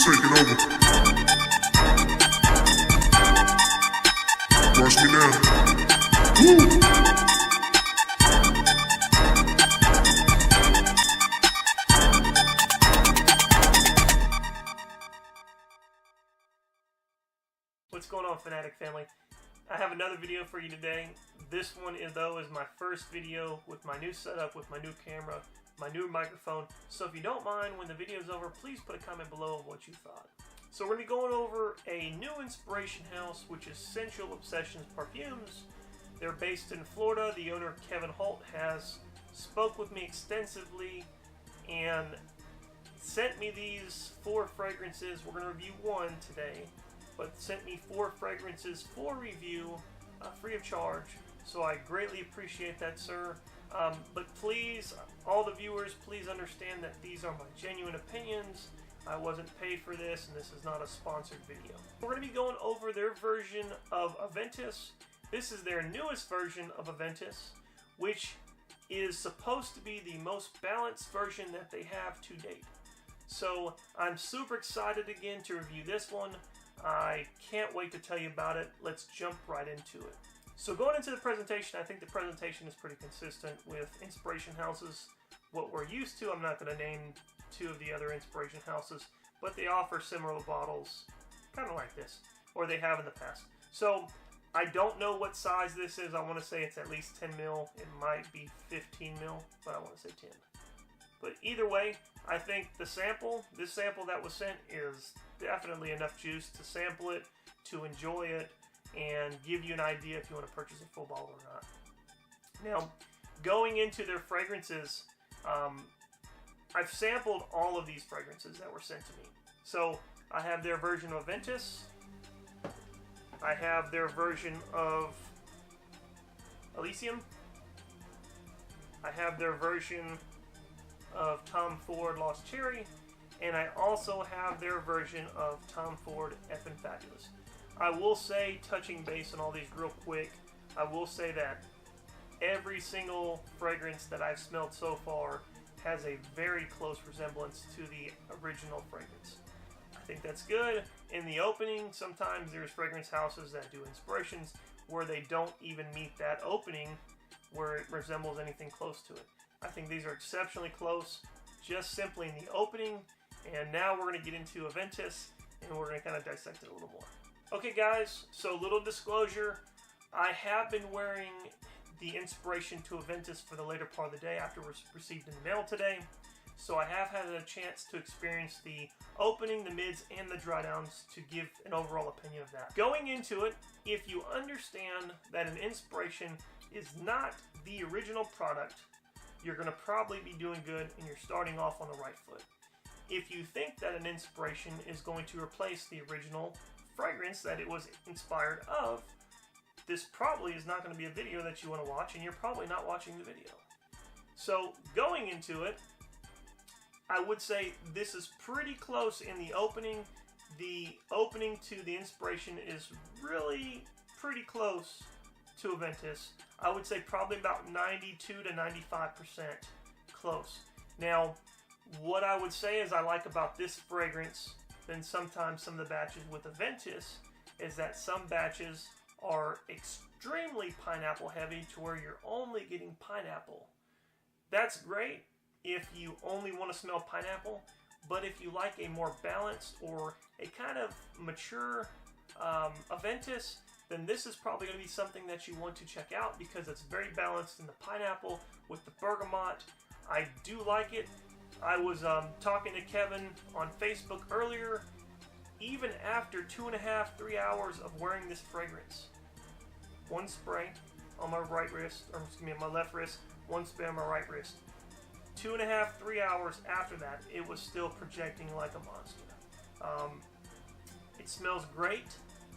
taking over. Watch me now. Woo! What's going on, Fanatic family? I have another video for you today. This one is my first video with my new setup, with my new camera, my new microphone. So if you don't mind, when the video is over, please put a comment below of what you thought. So we're going to be going over a new inspiration house, which is Scentual Obsessions Perfumes. They're based in Florida. The owner, Kevin Holt, has spoke with me extensively and sent me these 4 fragrances. We're going to review one today, but sent me 4 fragrances for review, free of charge. So I greatly appreciate that, sir. But please, all the viewers, please understand that these are my genuine opinions. I wasn't paid for this, and this is not a sponsored video. We're going to be going over their version of Aventus. This is their newest version of Aventus, which is supposed to be the most balanced version that they have to date. So I'm super excited again to review this one. I can't wait to tell you about it. Let's jump right into it. So going into the presentation, I think the presentation is pretty consistent with inspiration houses. What we're used to, I'm not going to name 2 of the other inspiration houses, but they offer similar bottles, kind of like this, or they have in the past. So I don't know what size this is. I want to say it's at least 10 mil. It might be 15 mil, but I want to say 10. But either way, I think this sample that was sent is definitely enough juice to sample it, to enjoy it, and give you an idea if you want to purchase a full bottle or not. Now, going into their fragrances, I've sampled all of these fragrances that were sent to me. So I have their version of Aventus. I have their version of Elysium. I have their version of Tom Ford Lost Cherry, and I also have their version of Tom Ford Effin' Fabulous. I will say, touching base on all these real quick, I will say that every single fragrance that I've smelled so far has a very close resemblance to the original fragrance. I think that's good. In the opening, sometimes there's fragrance houses that do inspirations where they don't even meet that opening where it resembles anything close to it. I think these are exceptionally close, just simply in the opening. And now we're going to get into Aventus, and we're going to kind of dissect it a little more. Okay guys, so little disclosure, I have been wearing the inspiration to Aventus for the later part of the day after it was received in the mail today. So I have had a chance to experience the opening, the mids, and the dry downs to give an overall opinion of that. Going into it, if you understand that an inspiration is not the original product, you're going to probably be doing good and you're starting off on the right foot. If you think that an inspiration is going to replace the original fragrance that it was inspired of, this probably is not going to be a video that you want to watch, and you're probably not watching the video. So going into it, I would say this is pretty close in the opening. The opening to the inspiration is really pretty close to Aventus. I would say probably about 92 to 95% close. Now, what I would say is I like about this fragrance than sometimes some of the batches with Aventus is that some batches are extremely pineapple heavy to where you're only getting pineapple. That's great if you only want to smell pineapple, but if you like a more balanced or a kind of mature Aventus, then this is probably going to be something that you want to check out because it's very balanced in the pineapple with the bergamot. I do like it. I was talking to Kevin on Facebook earlier. Even after 2.5, 3 hours of wearing this fragrance, 1 spray on my right wrist, or excuse me, on my left wrist, 1 spray on my right wrist. 2.5, 3 hours after that, it was still projecting like a monster. It smells great.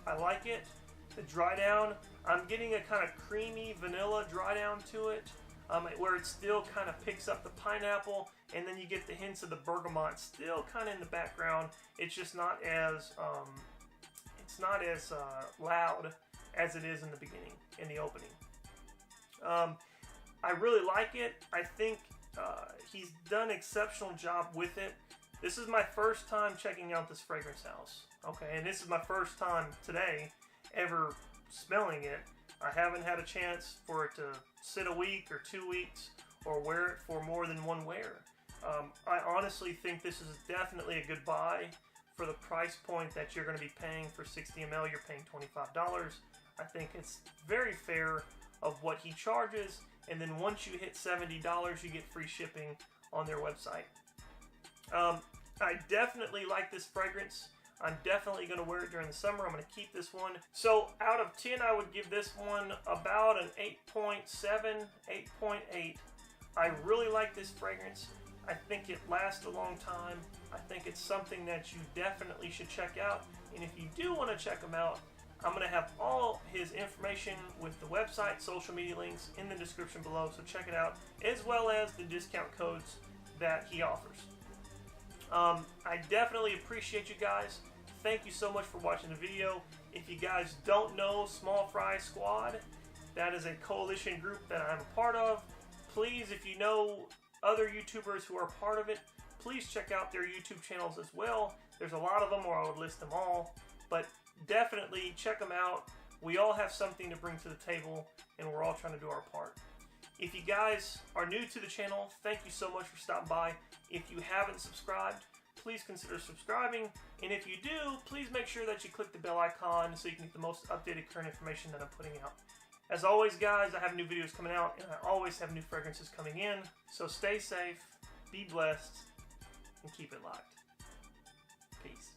I like it. The dry down, I'm getting a kind of creamy vanilla dry down to it. Where it still kind of picks up the pineapple, and then you get the hints of the bergamot still kind of in the background. It's just not as loud as it is in the beginning, in the opening. I really like it. I think he's done an exceptional job with it. This is my first time checking out this fragrance house. Okay, and this is my first time today ever smelling it. I haven't had a chance for it to sit a week or 2 weeks or wear it for more than one wear. I honestly think this is definitely a good buy for the price point that you're going to be paying for 60 ml. You're paying $25. I think it's very fair of what he charges, and then once you hit $70, you get free shipping on their website. I definitely like this fragrance. I'm definitely going to wear it during the summer. I'm going to keep this one. So out of 10, I would give this one about an 8.7, 8.8. I really like this fragrance. I think it lasts a long time. I think it's something that you definitely should check out. And if you do want to check him out, I'm going to have all his information with the website, social media links in the description below. So check it out, as well as the discount codes that he offers. I definitely appreciate you guys. Thank you so much for watching the video. If you guys don't know Small Fry Squad, that is a coalition group that I'm a part of. Please, if you know other YouTubers who are part of it, please check out their YouTube channels as well. There's a lot of them, or I would list them all, but definitely check them out. We all have something to bring to the table, and we're all trying to do our part. If you guys are new to the channel, thank you so much for stopping by. If you haven't subscribed, please consider subscribing. And if you do, please make sure that you click the bell icon so you can get the most updated current information that I'm putting out. As always, guys, I have new videos coming out, and I always have new fragrances coming in. So stay safe, be blessed, and keep it locked. Peace.